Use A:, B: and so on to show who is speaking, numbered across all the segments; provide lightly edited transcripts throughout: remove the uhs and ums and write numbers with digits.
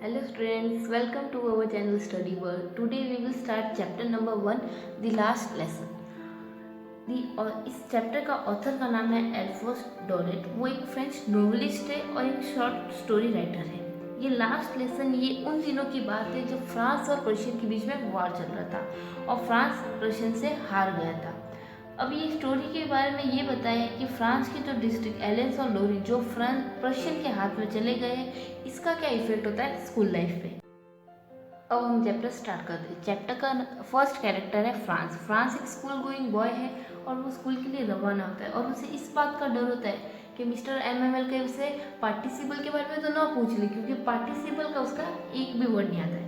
A: Hello students, welcome to our channel Study World. Today we will start chapter number 1, The Last Lesson. इस chapter का author का नाम है एल्फोस डोलेट। वो एक फ्रेंच नोवेलिस्ट है और एक शॉर्ट स्टोरी राइटर है। ये लास्ट लेसन ये उन दिनों की बात है जब फ्रांस और प्रशियन के बीच में वॉर चल रहा था और फ्रांस प्रशियन से हार गया था। अब ये स्टोरी के बारे में ये बताया है कि फ्रांस के जो डिस्ट्रिक्ट एलेंस और लोरिन जो प्रशियन के हाथ में चले गए हैं, इसका क्या इफेक्ट होता है स्कूल लाइफ पे। अब हम चैप्टर स्टार्ट करते हैं। चैप्टर का फर्स्ट कैरेक्टर है फ्रांस। फ्रांस एक स्कूल गोइंग बॉय है और वो स्कूल के लिए रवाना होता है और उसे इस बात का डर होता है कि मिस्टर एमएमएल के उसे पार्टिसिपल के बारे में तो ना पूछ ले, क्योंकि पार्टिसिपल का उसका एक भी वर्ड नहीं आता है।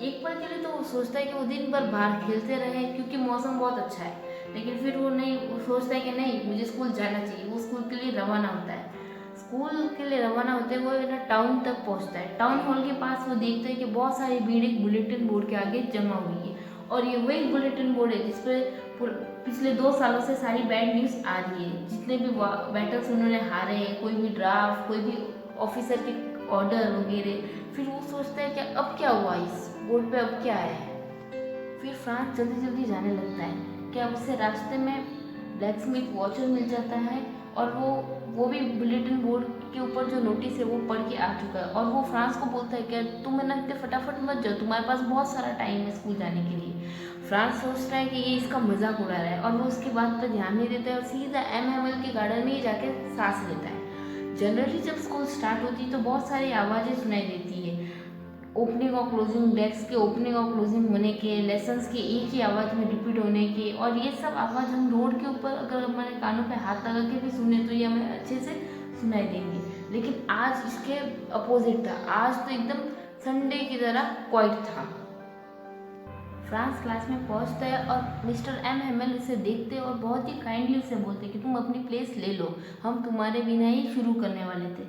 A: एक बार के लिए तो वो सोचता है कि वो दिन भर बाहर खेलते रहे क्योंकि मौसम बहुत अच्छा है, लेकिन फिर वो सोचता है कि नहीं, मुझे स्कूल जाना चाहिए। वो स्कूल के लिए रवाना होता है। स्कूल के लिए रवाना होते हुए वो ना टाउन तक पहुंचता है। टाउन हॉल के पास वो देखता है कि बहुत सारी भीड़ एक बुलेटिन बोर्ड के आगे जमा हुई है और ये वही बुलेटिन बोर्ड है जिसपे पिछले 2 सालों से सारी बैड न्यूज़ आ रही है। जितने भी बैटल्स उन्होंने हारे हैं, कोई भी ड्राफ्ट, कोई भी ऑफिसर के ऑर्डर वगैरह। फिर वो सोचता है कि अब क्या हुआ, इस बोर्ड पे अब क्या है। फिर फ्रांस जल्दी जल्दी जाने लगता है कि अब उसे रास्ते में ब्लैक स्मिथ वॉचर मिल जाता है और वो भी बुलेटिन बोर्ड के ऊपर जो नोटिस है वो पढ़ के आ चुका है और वो फ्रांस को बोलता है कि तुम ना इतने फटाफट मत जाओ, तुम्हारे पास बहुत सारा टाइम है स्कूल जाने के लिए। फ्रांस सोचता है कि ये इसका मजाक उड़ा रहा है और वो उसकी बात पर ध्यान नहीं देता है और सीधा एमएमएल के गार्डन में ही जाके सांस लेता है। जनरली जब स्कूल स्टार्ट होती है तो बहुत सारी आवाज़ें सुनाई देती है। ओपनिंग और क्लोजिंग, डेस्क के ओपनिंग और क्लोजिंग होने के, लेसन्स के एक ही आवाज़ में रिपीट होने के, और ये सब आवाज़ हम रोड के ऊपर अगर हमारे कानों पे हाथ लगा के भी सुने तो ये हमें अच्छे से सुनाई देंगे। लेकिन आज इसके अपोजिट था। आज तो एकदम संडे की तरह क्वाइट था। फ्रांस क्लास में पहुंचता है और मिस्टर एम हेमल उसे देखते हैं और बहुत ही काइंडली उसे बोलते हैं कि तुम अपनी प्लेस ले लो, हम तुम्हारे बिना ही शुरू करने वाले थे।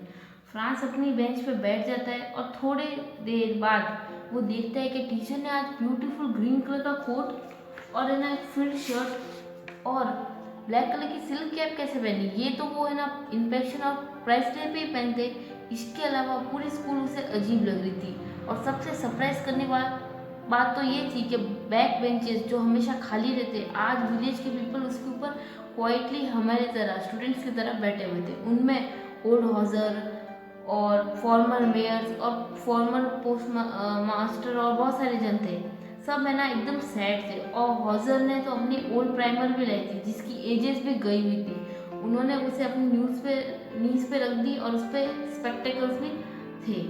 A: फ्रांस अपनी बेंच पे बैठ जाता है और थोड़े देर बाद वो देखता है कि टीचर ने आज ब्यूटीफुल ग्रीन कलर का कोट और है ना फ्रिल शर्ट और ब्लैक कलर की सिल्क कैप कैसे पहनी। ये तो वो है ना इंस्पेक्शन और प्राइस डे पे ही पहनते। इसके अलावा पूरी स्कूल उसे अजीब लग रही थी और सबसे सरप्राइज करने वाली बात तो ये थी कि बैक बेंचेस जो हमेशा खाली रहते, आज विलेज के पीपल उसके ऊपर क्वाइटली हमारे तरह स्टूडेंट्स की तरह बैठे हुए थे। उनमें ओल्ड हॉजर और फॉर्मर मेयर्स और फॉर्मर पोस्ट मास्टर और बहुत सारे जन थे। सब है ना एकदम सैड थे और हॉजर ने तो अपनी ओल्ड प्राइमर भी लाई थी जिसकी एजेस भी गई हुई थी। उन्होंने उसे अपनी नीज पे रख दी और उस पर स्पेक्टेकल्स भी थे।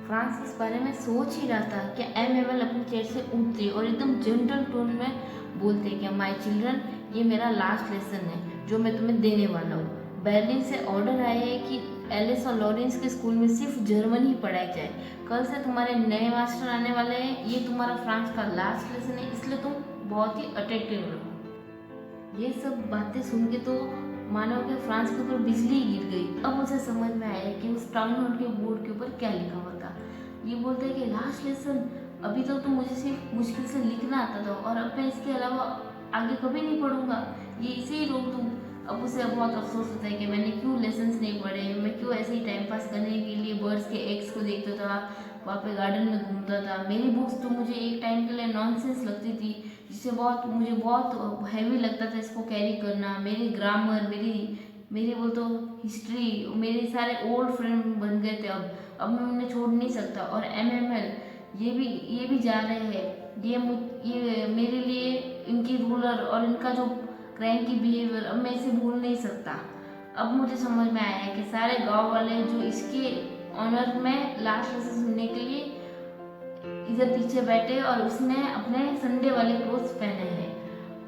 A: फ्रांस इस बारे में सोच ही रहा था कि एमएमएल अपनी चेयर से उठते और एकदम जेंटल टोन में बोलते कि माय चिल्ड्रन, ये मेरा लास्ट लेसन है जो मैं तुम्हें देने वाला हूँ। बर्लिन से ऑर्डर आया है कि एलिस और लॉरेंस के स्कूल में सिर्फ जर्मन ही पढ़ाई जाए। कल से तुम्हारे नए मास्टर आने वाले हैं। ये तुम्हारा फ्रांस का लास्ट लेसन है, इसलिए तुम बहुत ही अटेंटिव रहो। ये सब बातें सुन के तो मानो कि फ्रांस के ऊपर बिजली गिर गई। अब उसे समझ में आया कि उस टाउन हॉल के बोर्ड के ऊपर क्या लिखा हुआ था। ये बोलते हैं कि लास्ट लेसन, अभी तो मुझे सिर्फ मुश्किल से लिखना आता था और अब मैं इसके अलावा आगे कभी नहीं पढ़ूंगा, ये इसे ही रोक दूँ। अब उसे बहुत अफसोस होता है कि मैंने क्यों लेसन्स नहीं पढ़े, मैं क्यों ऐसे ही टाइम पास करने के लिए बर्ड्स के एग्स को देखता था, वहाँ पे गार्डन में घूमता था। मेरी बुक्स तो मुझे एक टाइम के लिए नॉनसेंस लगती थी, जिससे मुझे बहुत हैवी लगता था इसको कैरी करना। मेरी ग्रामर, मेरी वो तो हिस्ट्री, मेरे सारे ओल्ड फ्रेंड बन गए थे। अब मैं उन्हें छोड़ नहीं सकता। और एमएमएल ये भी जा रहे हैं। ये मेरे लिए इनकी रूलर और इनका जो क्रैंकी बिहेवियर, अब मैं इसे भूल नहीं सकता। अब मुझे समझ में आया है कि सारे गांव वाले जो इसके ऑनर में लास्ट लेसन सुनने के लिए इधर पीछे बैठे और उसने अपने संडे वाले क्लोथ्स पहने हैं।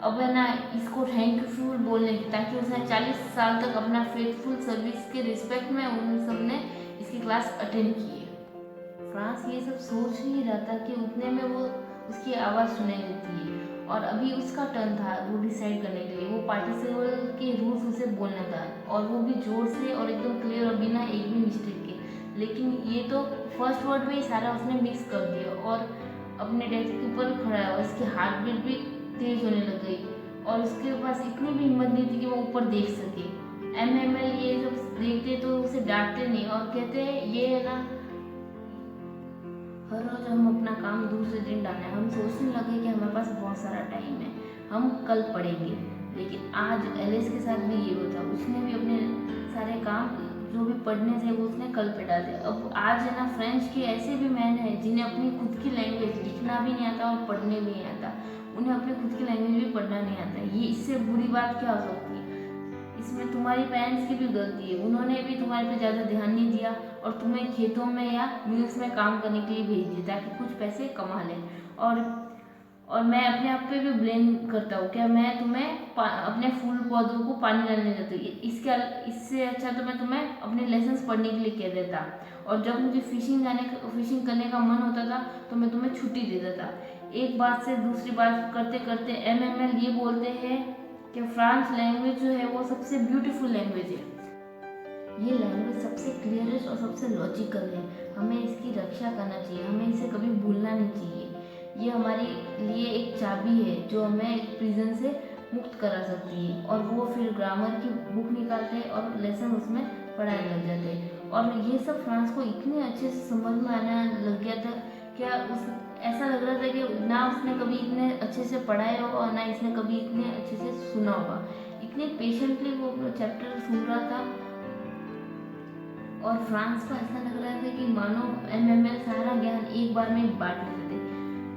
A: अब है ना इसको थैंकफुल बोलने की, ताकि उसने 40 साल तक अपना फेथफुल सर्विस के रिस्पेक्ट में उन सब ने इसकी क्लास अटेंड की है। फ्रांस ये सब सोच ही रहा था कि उतने में वो उसकी आवाज़ सुनाई देती है और अभी उसका टर्न था वो डिसाइड करने के लिए। वो पार्टिसिपल के रूल्स उसे बोलना था और वो भी जोर से और एकदम क्लियर और बिना एक भी मिस्टेक के। लेकिन ये तो फर्स्ट वर्ड में ही सारा उसने मिक्स कर दिया और अपने डेस्क के ऊपर खड़ा है और इसकी हार्ट बीट भी तेज होने लग गई और उसके पास इतनी भी हिम्मत नहीं थी कि वो ऊपर देख सके। एमएमएल ये सब देखते तो उसे डांटते नहीं और कहते हैं ये है ना हर रोज़ हम अपना काम दूसरे दिन डालना है। हम सोचने लगे कि हमारे पास बहुत सारा टाइम है, हम कल पढ़ेंगे। लेकिन आज एलिस के साथ भी ये होता, उसने भी अपने सारे काम जो भी पढ़ने थे वो उसने कल पे डाले। अब आज है ना, फ्रेंच के ऐसे भी मैन हैं जिन्हें अपनी खुद की लैंग्वेज लिखना भी नहीं आता और पढ़ने भी नहीं आता। उन्हें अपनी खुद की लैंग्वेज भी पढ़ना नहीं आता। ये इससे बुरी बात क्या हो सकती है? इसमें तुम्हारी पेरेंट्स की भी गलती है। उन्होंने भी तुम्हारे पे ज़्यादा ध्यान नहीं दिया और तुम्हें खेतों में या मिल्स में काम करने के लिए भेज दिया ताकि कुछ पैसे कमा लें। और मैं अपने आप पे भी ब्लेम करता हूँ, क्या मैं तुम्हें अपने फूल पौधों को पानी डालने देता हूँ। इससे अच्छा तो मैं तुम्हें अपने लेसन्स पढ़ने के लिए कह देता। और जब मुझे फिशिंग करने का मन होता था तो मैं तुम्हें छुट्टी दे देता। एक बात से दूसरी बात करते करते एमएमएल ये बोलते हैं कि फ्रांस लैंग्वेज जो है वो सबसे ब्यूटीफुल लैंग्वेज है। ये लैंग्वेज सबसे क्लियरेस्ट और सबसे लॉजिकल है। हमें इसकी रक्षा करना चाहिए, हमें इसे कभी भूलना नहीं चाहिए। ये हमारे लिए एक चाबी है जो हमें एक प्रिजन से मुक्त करा सकती है। और वो फिर ग्रामर की बुक निकालते हैं और लेसन उसमें पढ़ाने लग जाते हैं। और ये सब फ्रांस को इतने अच्छे से समझ में आने लग गया था, क्या ऐसा लग रहा था कि ना उसने कभी इतने अच्छे से पढ़ाया होगा और ना इसने कभी इतने अच्छे से सुना होगा। इतने पेशेंटली वो चैप्टर सुन रहा था और फ्रांस को ऐसा लग रहा था कि मानो एमएमएल सारा ज्ञान एक बार में बांट लेते थे।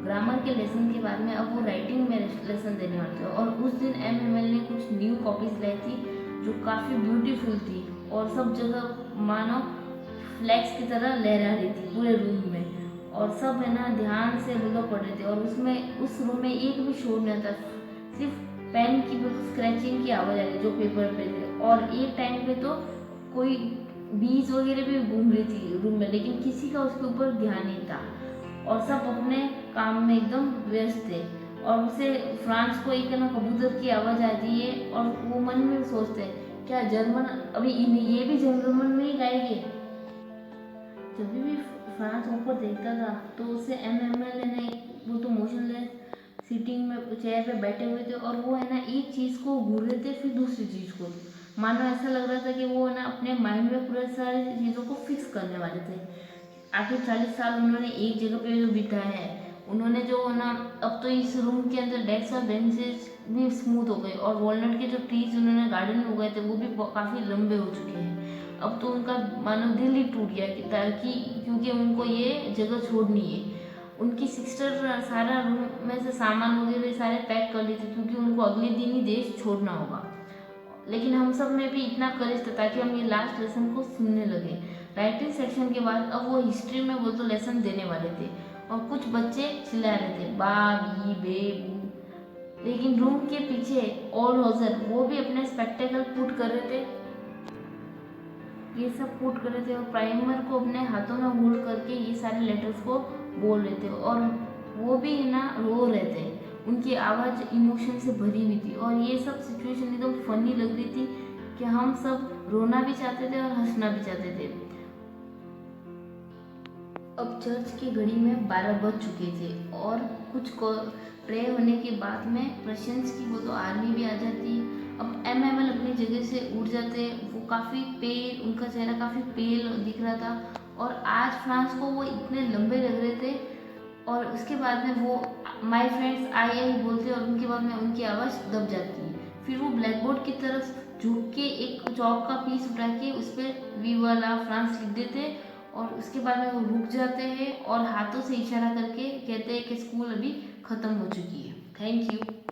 A: ग्रामर के लेसन के बाद में अब वो राइटिंग में लेसन देने वाले थे। और उस दिन एमएमएल ने कुछ न्यू कॉपीज लाई थी जो काफ़ी ब्यूटीफुल थी और सब जगह मानो फ्लैग्स की तरह लहरा रही थी पूरे रूम में। और सब है ना ध्यान से वो पढ़ रहे थे और उस रूम में एक भी शोर नहीं था, सिर्फ पेन की स्क्रैचिंग की आवाज़ आ रही जो पेपर पे थे। और एक टाइम पे तो कोई बीज वगैरह भी घूम रही थी रूम में, लेकिन किसी का उसके ऊपर ध्यान नहीं था और सब अपने काम में एकदम व्यस्त थे। और उसे फ्रांस को एक ना कबूतर की आवाज़ आती है और वो मन में सोचते हैं क्या जर्मन अभी ये भी जर्मन में ही गाएंगे। जब भी फ्रांस ऊपर देखता था तो उसे एमएमएल ने वो तो मोशनलेस सीटिंग में चेयर पे बैठे हुए थे और वो है ना एक चीज़ को घूर रहे थे फिर दूसरी चीज़ को। मानो ऐसा लग रहा था कि वो है ना अपने माइंड में पूरे सारी चीज़ों को फिक्स करने वाले थे। आखिर 40 साल उन्होंने एक जगह पे जो बिताया है, उन्होंने जो ना अब तो इस रूम के अंदर डेस्क और बेंचेस भी स्मूथ हो गए और वॉलनट के जो ट्रीज उन्होंने गार्डन में उगाए थे वो भी काफ़ी लंबे हो चुके हैं। अब तो उनका मानो दिल ही टूट गया कि ताकि क्योंकि उनको ये जगह छोड़नी है। उनकी सिस्टर सारा रूम में से सामान वगैरह सारे पैक कर ली थी क्योंकि उनको अगले दिन ही देश छोड़ना होगा। लेकिन हम सब में भी इतना करेज था ताकि हम ये लास्ट लेसन को सुनने लगे। राइटिंग सेक्शन के बाद अब वो हिस्ट्री में वो तो लेसन देने वाले थे और कुछ बच्चे चिल्ला रहे थे बा बी बे बू। लेकिन रूम के पीछे ओल्ड होजर वो भी अपने स्पेक्टेकल पुट कर रहे थे, ये सब पुट कर रहे थे और प्राइमर को अपने हाथों में होल्ड करके ये सारे लेटर्स को बोल रहे थे और वो भी ना रो रहे थे। उनकी आवाज़ इमोशन से भरी हुई थी और ये सब सिचुएशन एकदम फनी लग रही थी कि हम सब रोना भी चाहते थे और हंसना भी चाहते थे। अब चर्च की घड़ी में 12 बज चुके थे और कुछ को प्रे होने के बाद में प्रशंस की वो तो आर्मी भी आ जाती है। अब एमएमएल अपनी जगह से उठ जाते, वो काफ़ी पेल, उनका चेहरा काफ़ी पेल दिख रहा था और आज फ्रांस को वो इतने लंबे लग रहे थे। और उसके बाद में वो माय फ्रेंड्स आई बोलते और उनके बाद में उनकी आवाज़ दब जाती है। फिर वो ब्लैक बोर्ड की तरफ झुक के एक चौक का पीस उठा के उस पर वीवा ला फ्रांस लिख देते और उसके बाद में वो रुक जाते हैं और हाथों से इशारा करके कहते हैं कि स्कूल अभी ख़त्म हो चुकी है। Thank you.